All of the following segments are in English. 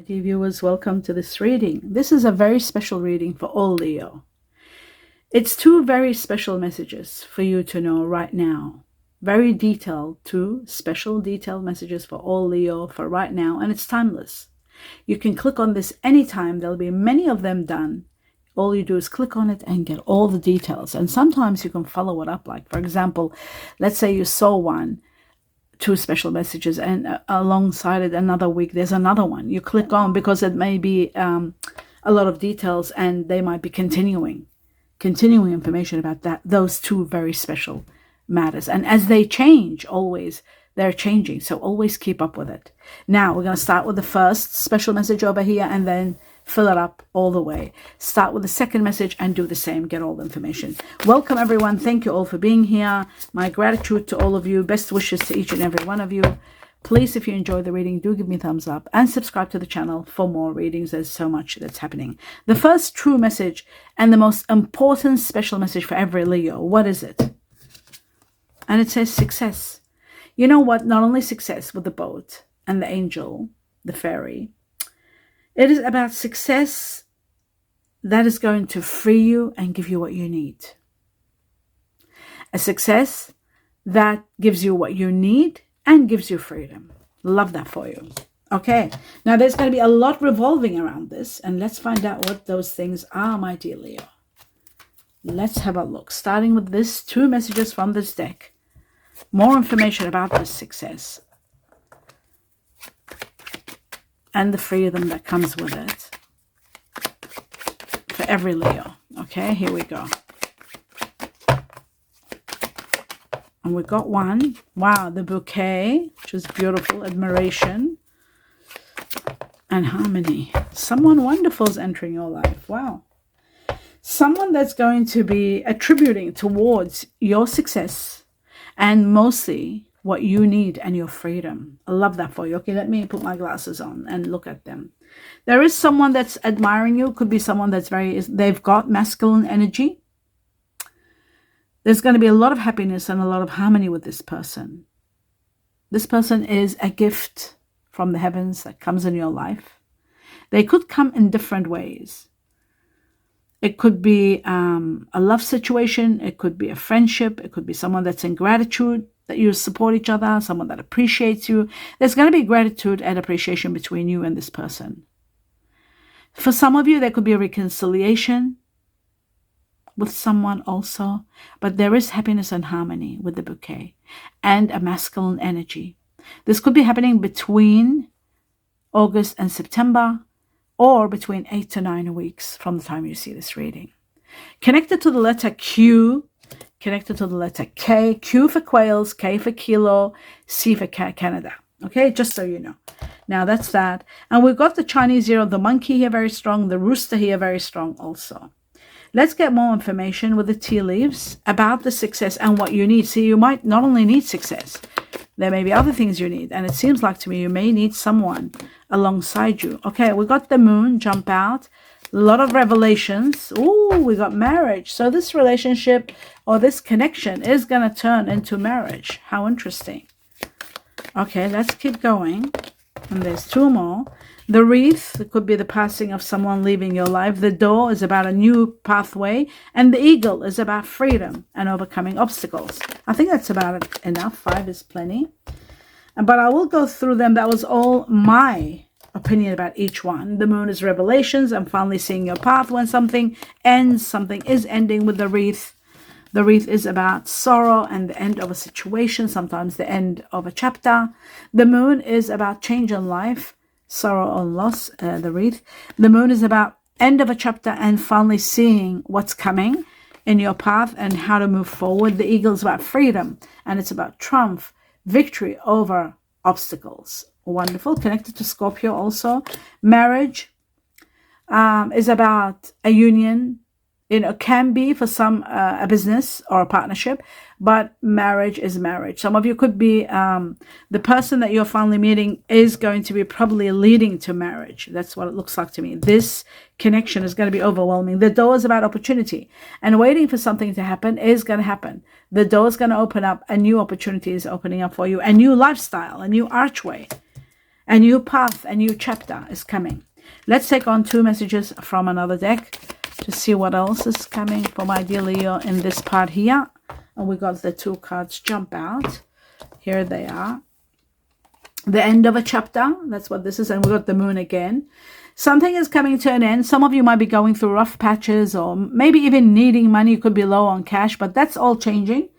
Dear viewers, welcome to this reading. This is a very special reading for all Leo. It's two very special messages for you to know right now. Very detailed, two special detailed messages for all Leo for right now, and it's timeless. You can click on this anytime. There'll be many of them done. All you do is click on it and get all the details. And sometimes you can follow it up. Like, for example, let's say you saw one, two special messages, and alongside it another week there's another one you click on, because it may be a lot of details, and they might be continuing information about those two very special matters. And as they change, always they're changing, so always keep up with it. Now we're going to start with the first special message over here and then fill it up all the way. Start with the second message and do the same. Get all the information. Welcome, everyone. Thank you all for being here. My gratitude to all of you. Best wishes to each and every one of you. Please, if you enjoyed the reading, do give me a thumbs up and subscribe to the channel for more readings. There's so much that's happening. The first true message and the most important special message for every Leo. What is it? And it says success. You know what? Not only success with the boat and the angel, the fairy. It is about success that is going to free you and give you what you need. A success that gives you what you need and gives you freedom. Love that for you. Okay, now there's going to be a lot revolving around this, and let's find out what those things are, my dear Leo. Let's have a look, starting with this two messages from this deck. More information about this success and the freedom that comes with it for every Leo. Okay, here we go. And we got one. Wow, the bouquet, which is beautiful. Admiration and harmony. Someone wonderful is entering your life. Wow. Someone that's going to be attributing towards your success and mostly what you need and your freedom. I love that for you. Okay, let me put my glasses on and look at them. There is someone that's admiring you. Could be someone that's they've got masculine energy. There's going to be a lot of happiness and a lot of harmony with this person. This person is a gift from the heavens that comes in your life. They could come in different ways. It could be a love situation. It could be a friendship. It could be someone that's in gratitude, that you support each other, someone that appreciates you. There's going to be gratitude and appreciation between you and this person. For some of you, there could be a reconciliation with someone also, but there is happiness and harmony with the bouquet and a masculine energy. This could be happening between August and September, or between 8 to 9 weeks from the time you see this reading. Connected to the letter Q, connected to the letter K. Q for quails, K for kilo, C for Canada. Okay, just so you know. Now that's that. And we've got the Chinese zero, the monkey here very strong, the rooster here very strong also. Let's get more information with the tea leaves about the success and what you need. See, you might not only need success, there may be other things you need. And it seems like to me you may need someone alongside you. Okay, we got the moon jump out. A lot of revelations. Ooh, we got marriage. So this relationship or this connection is going to turn into marriage. How interesting. Okay, let's keep going. And there's two more. The wreath, it could be the passing of someone leaving your life. The door is about a new pathway. And the eagle is about freedom and overcoming obstacles. I think that's about enough. 5 is plenty. But I will go through them. That was all my opinion about each one. The moon is revelations. I'm finally seeing your path. When something ends, something is ending with the wreath. The wreath is about sorrow and the end of a situation, sometimes the end of a chapter. The moon is about change in life, sorrow and loss, the wreath. The moon is about end of a chapter and finally seeing what's coming in your path and how to move forward. The eagle is about freedom, and it's about triumph, victory over obstacles. Wonderful. Connected to Scorpio also. Marriage is about a union. Can be for some a business or a partnership, but marriage is marriage. Some of you could be the person that you're finally meeting is going to be probably leading to marriage. That's what it looks like to me. This connection is going to be overwhelming. The door is about opportunity, and waiting for something to happen is going to happen. The door is going to open up. A new opportunity is opening up for you, a new lifestyle, a new archway. A new path, a new chapter is coming. Let's take on 2 messages from another deck to see what else is coming for my dear Leo in this part here. And we got the 2 cards jump out. Here they are. The end of a chapter, that's what this is. And we got the moon again. Something is coming to an end. Some of you might be going through rough patches or maybe even needing money. You could be low on cash, but that's all changing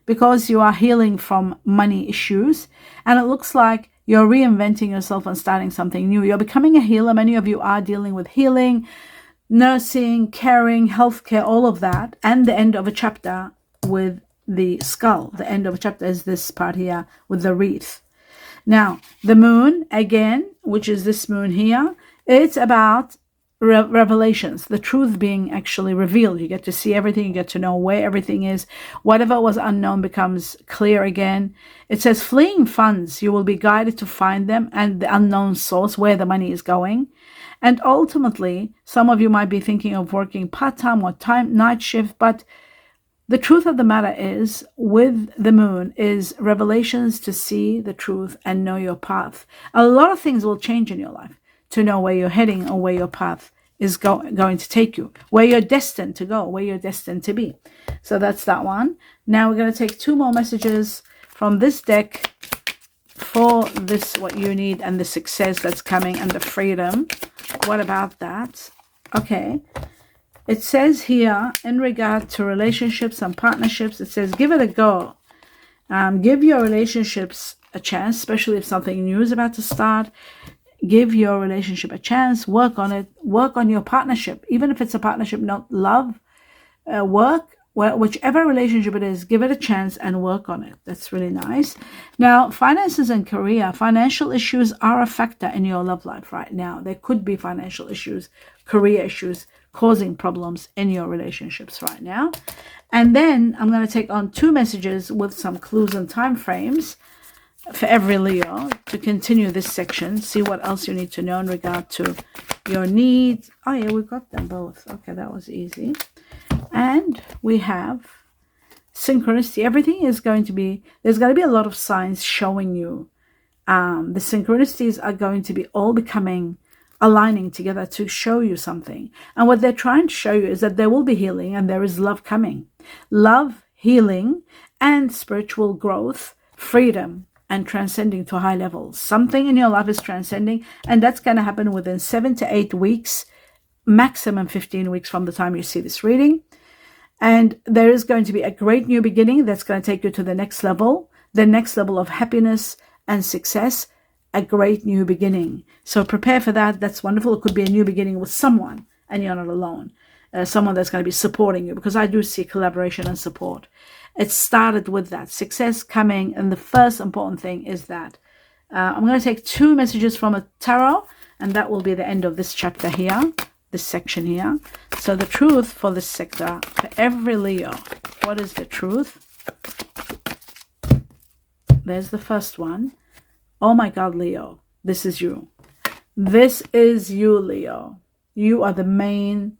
because you are healing from money issues. And it looks like you're reinventing yourself and starting something new. You're becoming a healer. Many of you are dealing with healing, nursing, caring, healthcare, all of that. And the end of a chapter with the skull. The end of a chapter is this part here with the wreath. Now, the moon, again, which is this moon here, it's about revelations, the truth being actually revealed. You get to see everything. You get to know where everything is. Whatever was unknown becomes clear again. It says fleeing funds. You will be guided to find them and the unknown source, where the money is going. And ultimately, some of you might be thinking of working part-time or night shift, but the truth of the matter is, with the moon, is revelations to see the truth and know your path. A lot of things will change in your life to know where you're heading or where your path is going to take you, where you're destined to go, where you're destined to be. So that's that one. Now we're going to take 2 more messages from this deck for this, what you need, and the success that's coming and the freedom. What about that? Okay. It says here, in regard to relationships and partnerships, it says, give it a go. Give your relationships a chance, especially if something new is about to start. Give your relationship a chance. Work on it. Work on your partnership. Even if it's a partnership, not love, work. Whichever relationship it is, give it a chance and work on it. That's really nice. Now, finances and career. Financial issues are a factor in your love life right now. There could be financial issues, career issues, causing problems in your relationships right now. And then I'm going to take on 2 messages with some clues and time frames for every Leo to continue this section. See what else you need to know in regard to your needs. Oh yeah, we got them both. Okay, that was easy. And we have synchronicity. Everything is going to be, there's going to be a lot of signs showing you. The synchronicities are going to be all becoming, aligning together to show you something. And what they're trying to show you is that there will be healing and there is love coming. Love, healing, and spiritual growth, freedom, and transcending to high levels. Something in your life is transcending, and that's going to happen within 7 to 8 weeks, maximum 15 weeks from the time you see this reading. And there is going to be a great new beginning that's going to take you to the next level of happiness and success, a great new beginning. So prepare for that. That's wonderful. It could be a new beginning with someone, and you're not alone. Someone that's going to be supporting you, because I do see collaboration and support. It started with that success coming, and the first important thing is that I'm going to take 2 messages from a tarot, and that will be the end of this chapter here, this section here. So the truth for this sector, for every Leo, what is the truth? There's the first one. Oh my God, Leo, this is you. This is you, Leo. You are the main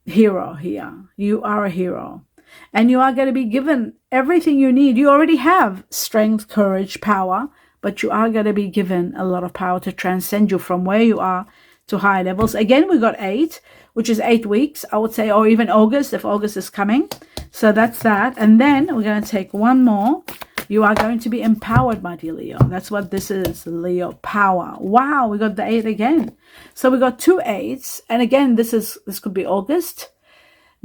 hero here. You are a hero. And you are going to be given everything you need. You already have strength, courage, power, but you are going to be given a lot of power to transcend you from where you are to higher levels. Again, we got 8, which is 8 weeks, I would say, or even August, if August is coming. So that's that. And then we're going to take 1 more. You are going to be empowered, my dear Leo. That's what this is, Leo, power. Wow, we got the 8 again. So we got 2 8s. And again, this could be August,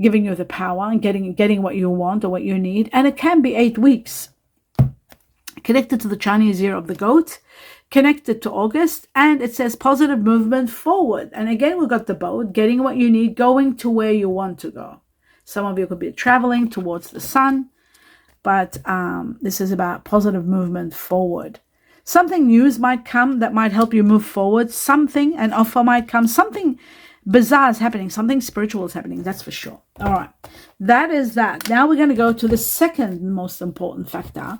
giving you the power and getting what you want or what you need. And it can be 8 weeks. Connected to the Chinese year of the goat, connected to August, and it says positive movement forward. And again, we got the boat, getting what you need, going to where you want to go. Some of you could be traveling towards the sun, but this is about positive movement forward. Something new might come that might help you move forward. Something, an offer might come. Something bizarre is happening. Something spiritual is happening. That's for sure. All right. That is that. Now we're going to go to the second most important factor.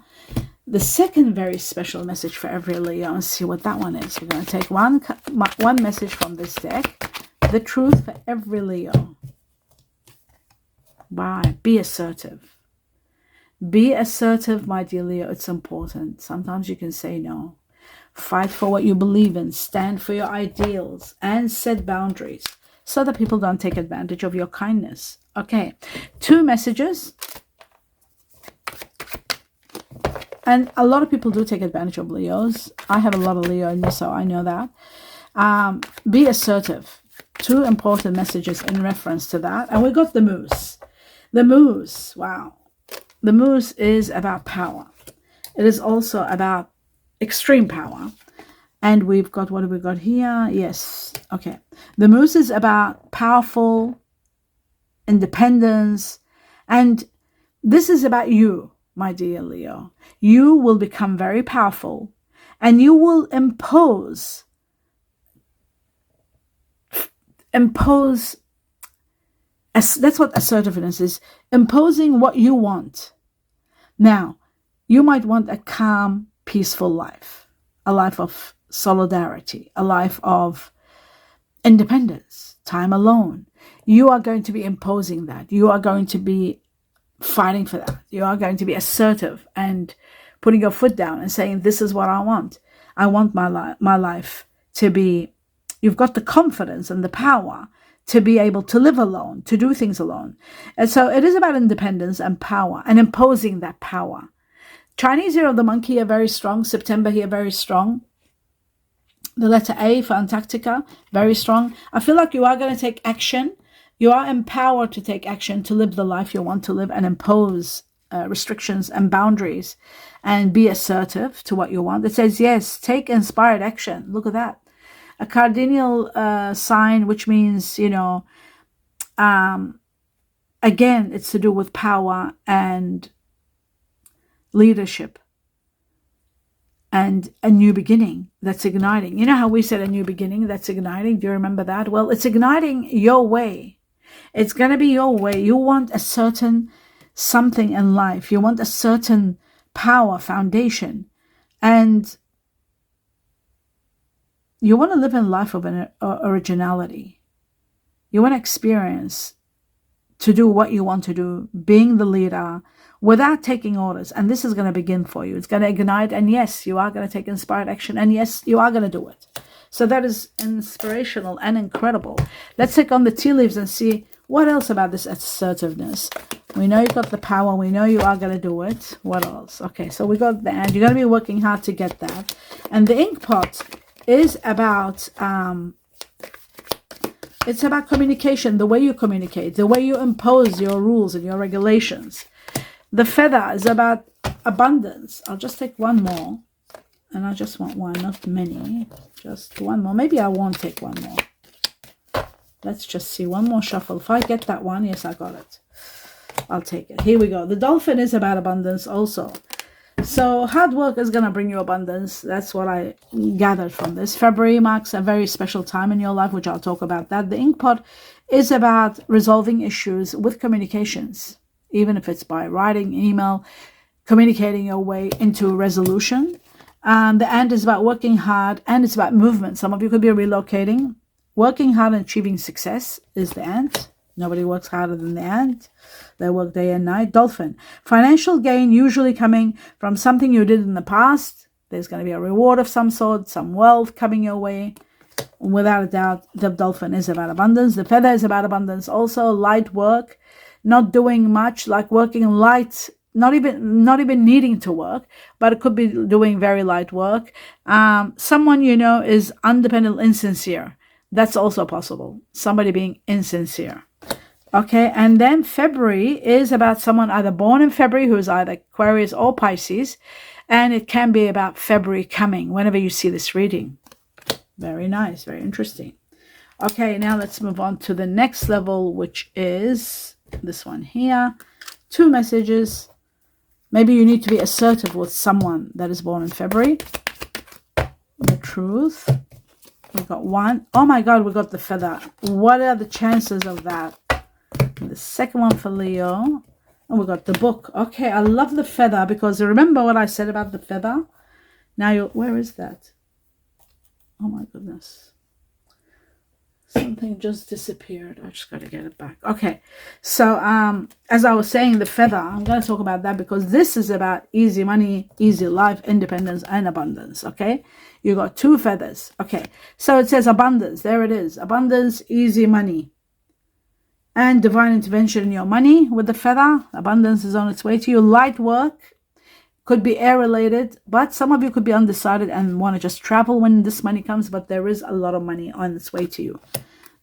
The second very special message for every Leo, and see what that one is. We're going to take one message from this deck. The truth for every Leo. Wow. Be assertive. Be assertive, my dear Leo. It's important. Sometimes you can say no. Fight for what you believe in. Stand for your ideals and set boundaries so that people don't take advantage of your kindness. Okay, 2 messages. And a lot of people do take advantage of Leos. I have a lot of Leo in me, so I know that. Be assertive. 2 important messages in reference to that. And we got the moose. The moose, wow. The moose is about power. It is also about extreme power. And we've got, what have we got here? Yes, okay. The moose is about powerful independence. And this is about you, my dear Leo. You will become very powerful and you will impose, that's what assertiveness is, imposing what you want. Now, you might want a calm, peaceful life, a life of solidarity, a life of independence, time alone. You are going to be imposing that. You are going to be fighting for that. You are going to be assertive and putting your foot down and saying, this is what I want. I want my life to be, you've got the confidence and the power to be able to live alone, to do things alone. And so it is about independence and power and imposing that power. Chinese year of the monkey are very strong. September here, very strong. The letter A for Antarctica, very strong. I feel like you are going to take action. You are empowered to take action, to live the life you want to live and impose restrictions and boundaries and be assertive to what you want. It says, yes, take inspired action. Look at that. A cardinal sign, which means, again, it's to do with power and leadership and a new beginning that's igniting. You know how we said a new beginning that's igniting? Do you remember that? Well, it's igniting your way. It's going to be your way. You want a certain something in life. You want a certain power, foundation. And you want to live in life of an originality. You want to experience to do what you want to do, being the leader without taking orders. And this is going to begin for you. It's going to ignite. And yes, you are going to take inspired action. And yes, you are going to do it. So that is inspirational and incredible. Let's take on the tea leaves and see what else about this assertiveness. We know you've got the power. We know you are going to do it. What else? Okay, so we got that. You're going to be working hard to get that. And the ink pot is about, it's about communication, the way you communicate, the way you impose your rules and your regulations. The feather is about abundance. I'll just take one more. And I just want one, not many. Just one more. Maybe I won't take one more. Let's just see. One more shuffle. If I get that one, yes, I got it. I'll take it. Here we go. The dolphin is about abundance also. So hard work is going to bring you abundance. That's what I gathered from this. February marks a very special time in your life, which I'll talk about that. The ink pot is about resolving issues with communications, even if it's by writing, email, communicating your way into resolution. The ant is about working hard, and it's about movement. Some of you could be relocating. Working hard and achieving success is the ant. Nobody works harder than the ant. They work day and night. Dolphin. Financial gain usually coming from something you did in the past. There's going to be a reward of some sort, some wealth coming your way. Without a doubt, the dolphin is about abundance. The feather is about abundance. Also, light work. Not doing much, like working light. Not even needing to work, but it could be doing very light work. Someone you know is undependent, insincere. That's also possible. Somebody being insincere. Okay, and then February is about someone either born in February who is either Aquarius or Pisces, and it can be about February coming whenever you see this reading. Very nice, very interesting. Okay, now let's move on to the next level, which is this one here. 2 messages. Maybe you need to be assertive with someone that is born in February. The truth. We've got 1. Oh my God, we got the feather. What are the chances of that? The second one for Leo. And we got the book. Okay, I love the feather because remember what I said about the feather? Now, where is that? Oh my goodness. Something just disappeared. I just got to get it back. Okay. So as I was saying, the feather, I'm going to talk about that because this is about easy money, easy life, independence, and abundance. Okay. You got 2 feathers. Okay. So it says abundance. There it is. Abundance, easy money, and divine intervention in your money with the feather. Abundance is on its way to you. Light work. Could be air related, but some of you could be undecided and want to just travel when this money comes, but there is a lot of money on its way to you.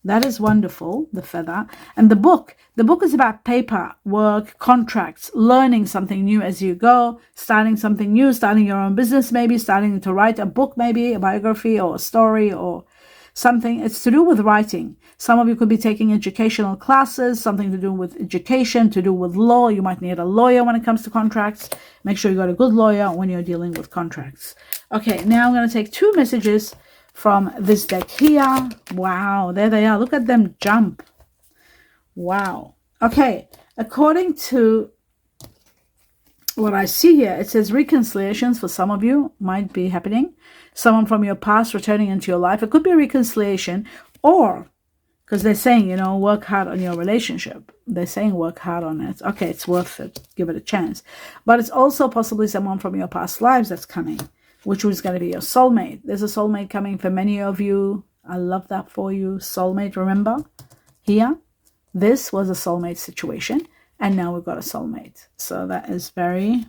That is wonderful, the feather. And the book is about paper, work, contracts, learning something new as you go, starting something new, starting your own business, maybe starting to write a book, maybe a biography or a story or something. It's to do with writing. Some of you could be taking educational classes, something to do with education, to do with law. You might need a lawyer when it comes to contracts. Make sure you got a good lawyer when you're dealing with contracts. Okay, now I'm going to take 2 messages from this deck here. Wow, there they are. Look at them jump. Wow. Okay, according to what I see here, it says reconciliations for some of you might be happening. Someone from your past returning into your life. It could be a reconciliation, or because they're saying, you know, work hard on your relationship. They're saying work hard on it. Okay, it's worth it. Give it a chance. But it's also possibly someone from your past lives that's coming, which was going to be your soulmate. There's a soulmate coming for many of you. I love that for you. Soulmate, remember? Here, this was a soulmate situation. And now we've got a soulmate. So that is very,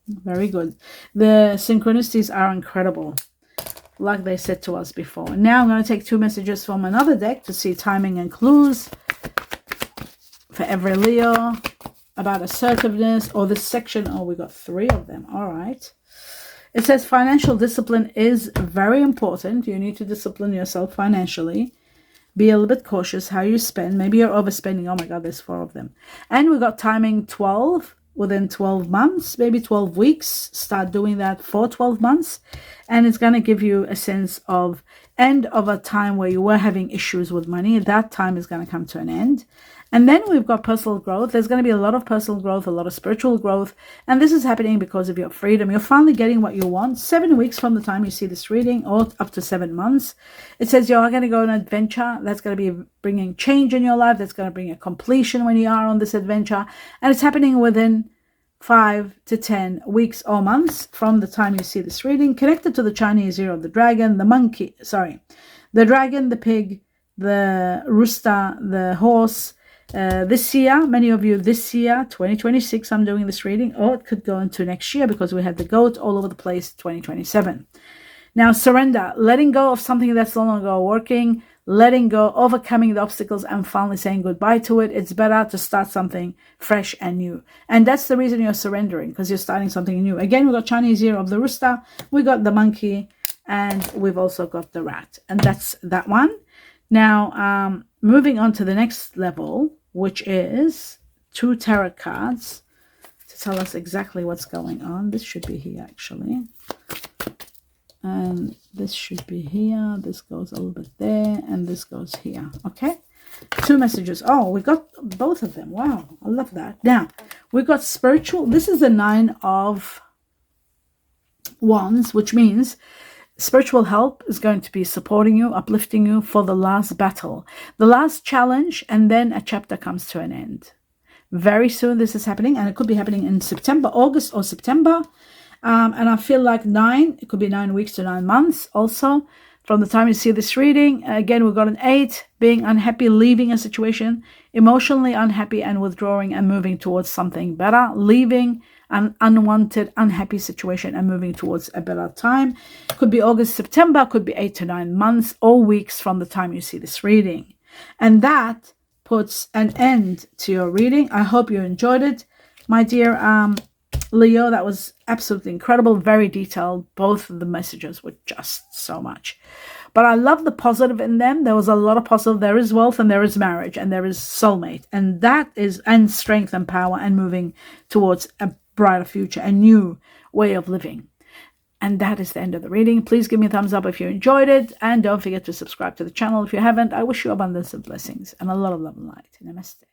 very good. The synchronicities are incredible, like they said to us before. Now I'm going to take 2 messages from another deck to see timing and clues for every Leo about assertiveness or this section. Oh, we got 3 of them. All right. It says financial discipline is very important. You need to discipline yourself financially. Be a little bit cautious how you spend. Maybe you're overspending. Oh my God, there's 4 of them. And we got timing 12 within 12 months, maybe 12 weeks. Start doing that for 12 months. And it's going to give you a sense of end of a time where you were having issues with money. That time is going to come to an end. And then we've got personal growth. There's going to be a lot of personal growth, a lot of spiritual growth. And this is happening because of your freedom. You're finally getting what you want. 7 weeks from the time you see this reading, or up to 7 months. It says you're going to go on an adventure. That's going to be bringing change in your life. That's going to bring a completion when you are on this adventure. And it's happening within 5 to 10 weeks or months from the time you see this reading. Connected to the Chinese year of the dragon, the monkey, the dragon, the pig, the rooster, the horse. This year, many of you this year, 2026, I'm doing this reading, or it could go into next year because we had the goat all over the place, 2027. Now, surrender, letting go of something that's no longer working, letting go, overcoming the obstacles, and finally saying goodbye to it. It's better to start something fresh and new. And that's the reason you're surrendering, because you're starting something new. Again, we got Chinese year of the rooster, we got the monkey, and we've also got the rat. And that's that one. Now, moving on to the next level, which is 2 tarot cards to tell us exactly what's going on. This should be here, actually. And this should be here. This goes a little bit there, and this goes here. Okay? 2 messages. Oh, we got both of them. Wow, I love that. Now, we got spiritual. This is the 9 of Wands, which means spiritual help is going to be supporting you, uplifting you for the last battle, the last challenge, and then a chapter comes to an end. Very soon this is happening, and it could be happening in September, August or September. And I feel like 9, it could be 9 weeks to 9 months also. From the time you see this reading, again, we've got an 8, being unhappy, leaving a situation, emotionally unhappy and withdrawing and moving towards something better, leaving an unwanted, unhappy situation and moving towards a better time. Could be August, September, could be 8 to 9 months or weeks from the time you see this reading. And that puts an end to your reading. I hope you enjoyed it, my dear Leo. That was absolutely incredible, very detailed. Both of the messages were just so much. But I love the positive in them. There was a lot of positive. There is wealth and there is marriage and there is soulmate. And that is, and strength and power and moving towards a brighter future, a new way of living. And that is the end of the reading. Please give me a thumbs up if you enjoyed it. And don't forget to subscribe to the channel if you haven't. I wish you abundance of blessings and a lot of love and light. Namaste.